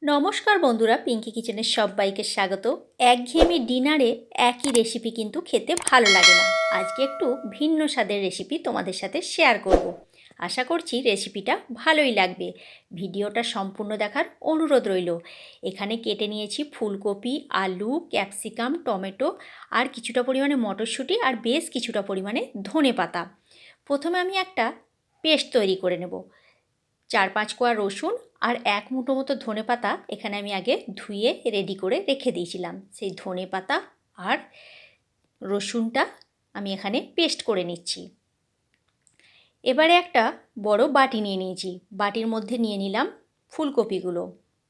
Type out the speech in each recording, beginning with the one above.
নমস্কার বন্ধুরা, পিঙ্কি কিচেনের সবাইকে স্বাগত। একঘেয়েমি ডিনারে একই রেসিপি কিন্তু খেতে ভালো লাগে না। আজকে একটু ভিন্ন স্বাদের রেসিপি তোমাদের সাথে শেয়ার করব। আশা করছি রেসিপিটা ভালোই লাগবে। ভিডিওটা সম্পূর্ণ দেখার অনুরোধ রইল। এখানে কেটে নিয়েছি ফুলকপি, আলু, ক্যাপসিকাম, টমেটো আর কিছুটা পরিমাণে মটরশুঁটি আর বেশ কিছুটা পরিমাণে ধনেপাতা। প্রথমে আমি একটা পেস্ট তৈরি করে নেব। 4-5 কোয়া রসুন আর 1 মুঠো মতো ধনেপাতা এখানে আমি আগে ধুয়ে রেডি করে রেখে দিয়েছিলাম। সেই ধনেপাতা আর রসুনটা আমি এখানে পেস্ট করে নিচ্ছি। এবারে একটা বড় বাটি নিয়ে নিয়েছি। বাটির মধ্যে নিয়ে নিলাম ফুলকপিগুলো।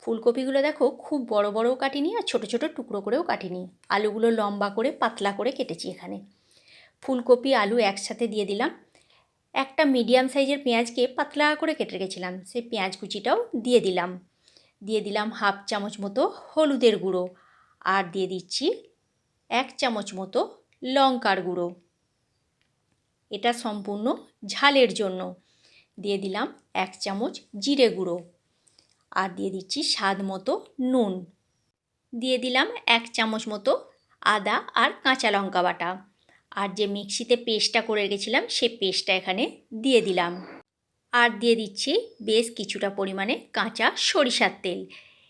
ফুলকপিগুলো দেখো খুব বড় বড়ও কাটিনি আর ছোট ছোট টুকরো করেও কাটিনি। আলুগুলো লম্বা করে পাতলা করে কেটেছি এখানে। ফুলকপি আলু একসাথে দিয়ে দিলাম। একটা মিডিয়াম সাইজের পেঁয়াজকে পাতলা করে কেটে রেখেছিলাম, সেই পেঁয়াজ কুচিটাও দিয়ে দিলাম। দিয়ে দিলাম 1/2 চামচ মতো হলুদের গুঁড়ো আর দিয়ে দিচ্ছি 1 চামচ মতো লঙ্কার গুঁড়ো। এটা সম্পূর্ণ ঝালের জন্য। দিয়ে দিলাম 1 চামচ জিরে গুঁড়ো আর দিয়ে দিচ্ছি স্বাদ মতো নুন। দিয়ে দিলাম 1 চামচ মতো আদা আর কাঁচা লঙ্কা বাটা। আর যে মিক্সিতে পেস্টটা করে রেখেছিলাম সেই পেস্টটা এখানে দিয়ে দিলাম। আর দিয়ে দিচ্ছি বেশ কিছুটা পরিমাণে কাঁচা সরিষার তেল।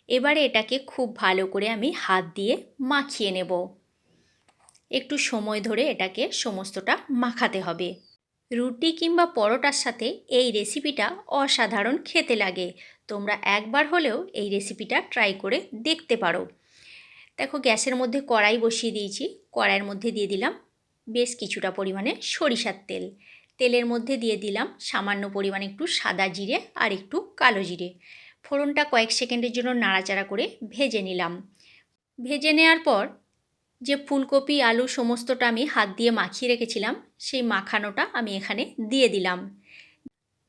এবারে এটাকে খুব ভালো করে আমি হাত দিয়ে মাখিয়ে নেব। একটু সময় ধরে এটাকে সমস্তটা মাখাতে হবে। রুটি কিংবা পরোটার সাথে এই রেসিপিটা অসাধারণ খেতে লাগে। তোমরা একবার হলেও এই রেসিপিটা ট্রাই করে দেখতে পারো। দেখো গ্যাসের মধ্যে কড়াই বসিয়ে দিয়েছি। কড়াইয়ের মধ্যে দিয়ে দিলাম বেশ কিছুটা পরিমাণে সরিষার তেল। তেলের মধ্যে দিয়ে দিলাম সামান্য পরিমাণে একটু সাদা জিরে আর একটু কালো জিরে। ফোড়নটা কয়েক সেকেন্ডের জন্য নাড়াচাড়া করে ভেজে নিলাম। ভেজে নেওয়ার পর যে ফুলকপি আলু সমস্তটা আমি হাত দিয়ে মাখিয়ে রেখেছিলাম সেই মাখানোটা আমি এখানে দিয়ে দিলাম।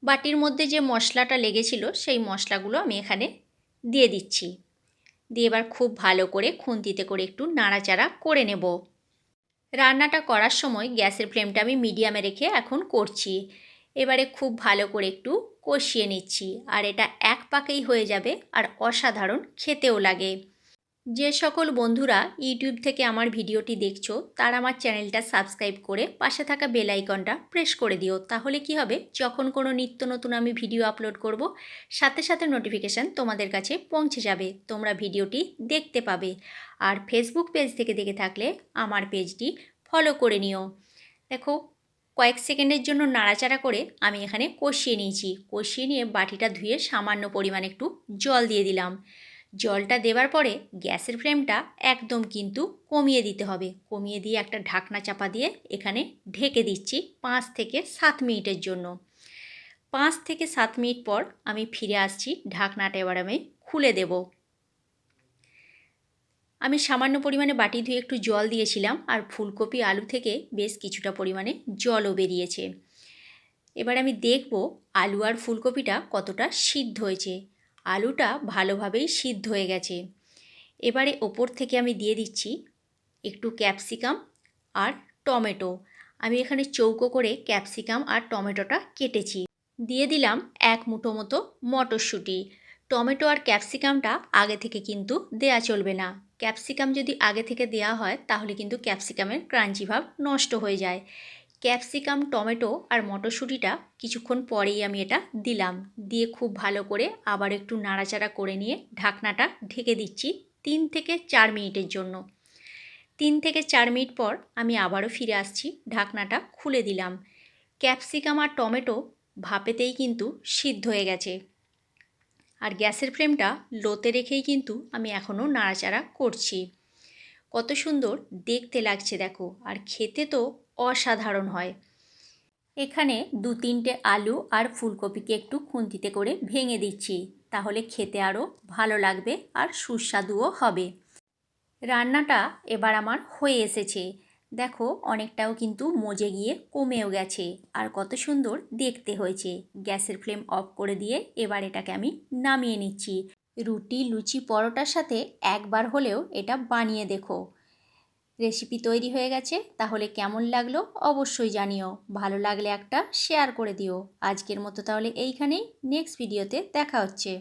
বাটির মধ্যে যে মশলাটা লেগেছিল সেই মশলাগুলো আমি এখানে দিয়ে দিচ্ছি। দিয়ে এবার খুব ভালো করে খুন্তিতে করে একটু নাড়াচাড়া করে নেব। রান্নাটা করার সময় গ্যাসের ফ্লেমটা আমি মিডিয়ামে রেখে এখন করছি। এবারে খুব ভালো করে একটু কষিয়ে নিচ্ছি আর এটা এক পাকেই হয়ে যাবে আর অসাধারণ খেতেও লাগে। যে সকল বন্ধুরা ইউটিউব থেকে আমার ভিডিওটি দেখছো তারা আমার চ্যানেলটা সাবস্ক্রাইব করে পাশে থাকা বেল আইকনটা প্রেস করে দিও। তাহলে কি হবে, যখন কোনো নিত্য নতুন আমি ভিডিও আপলোড করব সাথে সাথে নোটিফিকেশান তোমাদের কাছে পৌঁছে যাবে, তোমরা ভিডিওটি দেখতে পাবে। আর ফেসবুক পেজ থেকে দেখে থাকলে আমার পেজটি ফলো করে নিও। দেখো কয়েক সেকেন্ডের জন্য নাড়াচাড়া করে আমি এখানে কষিয়ে নিয়েছি। কষিয়ে নিয়ে বাটিটা ধুয়ে সামান্য পরিমাণে একটু জল দিয়ে দিলাম। জলটা দেওয়ার পরে গ্যাসের ফ্লেমটা একদম কিন্তু কমিয়ে দিতে হবে। কমিয়ে দিয়ে একটা ঢাকনা চাপা দিয়ে এখানে ঢেকে দিচ্ছি 5 থেকে 7 মিনিটের জন্য। 5 থেকে 7 মিনিট পর আমি ফিরে আসছি। ঢাকনাটা এবার আমি খুলে দেব। আমি সামান্য পরিমাণে বাটি ধুয়ে একটু জল দিয়েছিলাম আর ফুলকপি আলু থেকে বেশ কিছুটা পরিমাণে জলও বেরিয়েছে। এবার আমি দেখব আলু আর ফুলকপিটা কতটা সিদ্ধ হয়েছে। আলুটা ভালোভাবেই সিদ্ধ হয়ে গেছে। এবারে ওপর থেকে আমি দিয়ে দিচ্ছি একটু ক্যাপসিকাম আর টমেটো। আমি এখানে চৌকো করে ক্যাপসিকাম আর টমেটোটা কেটেছি। দিয়ে দিলাম 1 মুঠো মতো মটরশুঁটি। টমেটো আর ক্যাপসিকামটা আগে থেকে কিন্তু দেয়া চলবে না। ক্যাপসিকাম যদি আগে থেকে দেয়া হয় তাহলে কিন্তু ক্যাপসিকামের ক্রাঞ্চি ভাব নষ্ট হয়ে যায়। ক্যাপসিকাম, টমেটো আর মটরশুঁটিটা কিছুক্ষণ পরেই আমি এটা দিলাম। দিয়ে খুব ভালো করে আবার একটু নাড়াচাড়া করে নিয়ে ঢাকনাটা ঢেকে দিচ্ছি 3 থেকে 4 মিনিটের জন্য। 3 থেকে 4 মিনিট পর আমি আবারও ফিরে আসছি। ঢাকনাটা খুলে দিলাম। ক্যাপসিকাম আর টমেটো ভাপেতেই কিন্তু সিদ্ধ হয়ে গেছে। আর গ্যাসের ফ্লেমটা লোতে রেখেই কিন্তু আমি এখনও নাড়াচাড়া করছি। কত সুন্দর দেখতে লাগছে দেখো, আর খেতে তো অসাধারণ হয়। এখানে 2-3টে আলু আর ফুলকপিকে একটু খুন্তিতে করে ভেঙে দিচ্ছি, তাহলে খেতে আরও ভালো লাগবে আর সুস্বাদুও হবে। রান্নাটা এবার আমার হয়ে এসেছে। দেখো অনেকটাও কিন্তু মজে গিয়ে কমেও গেছে আর কত সুন্দর দেখতে হয়েছে। গ্যাসের ফ্লেম অফ করে দিয়ে এবার এটাকে আমি নামিয়ে নিচ্ছি। রুটি, লুচি, পরোটার সাথে একবার হলেও এটা বানিয়ে দেখো। রেসিপি তৈরি হয়ে গেছে, তাহলে কেমন লাগলো অবশ্যই জানিও। ভালো লাগলে একটা শেয়ার করে দিও। আজকের মতো তাহলে এইখানেই, নেক্সট ভিডিওতে দেখা হচ্ছে।